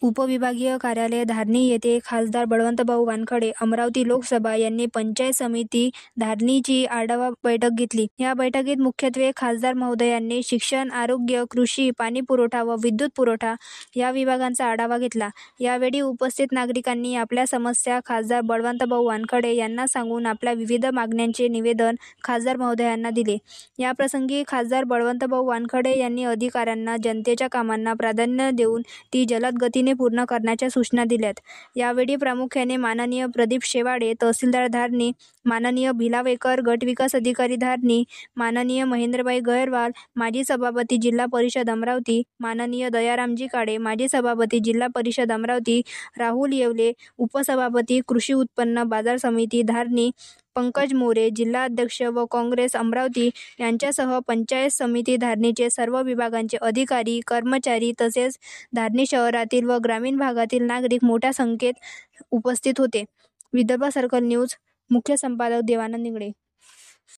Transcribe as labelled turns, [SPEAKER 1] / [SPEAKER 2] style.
[SPEAKER 1] उपविभागीय कार्यालय धारणी येथे खासदार बळवंतभाऊ वानखडे, अमरावती लोकसभा यांनी पंचायत समिती धारणीची आढावा बैठक घेतली. या बैठकीत मुख्यत्वे खासदार महोदयांनी शिक्षण, आरोग्य, कृषी, पाणीपुरवठा व विद्युत पुरवठा या विभागांचा आढावा घेतला. यावेळी उपस्थित नागरिकांनी आपल्या समस्या खासदार बळवंतभाऊ वानखडे यांना सांगून आपल्या विविध मागण्यांचे निवेदन खासदार महोदयांना दिले. याप्रसंगी खासदार बळवंतभाऊ वानखडे यांनी अधिकाऱ्यांना जनतेच्या कामांना प्राधान्य देऊन ती जलद गतीने पूर्ण करण्याच्या सूचना दिल्यात. यावेळी प्रामुख्याने माननीय प्रदीप शेवाळे, तहसीलदार धारणी, माननीय भिलावेकर, गटविकास अधिकारी धारणी, माननीय महेंद्रभाई गैरवाल, माजी सभापती जिल्हा परिषद अमरावती, माननीय दयारामजी काळे, माजी सभापती जिल्हा परिषद अमरावती, राहुल येवले, उपसभापती कृषी उत्पन्न बाजार समिती धारणी, पंकज मोरे, जिल्हा अध्यक्ष व काँग्रेस अमरावती यांच्यासह पंचायत समिती धारणीचे सर्व विभागांचे अधिकारी, कर्मचारी तसेच धारणी शहरातील व ग्रामीण भागातील नागरिक मोठ्या संख्येत उपस्थित होते. विदर्भ सर्कल न्यूज, मुख्य संपादक देवानंद इंगळे.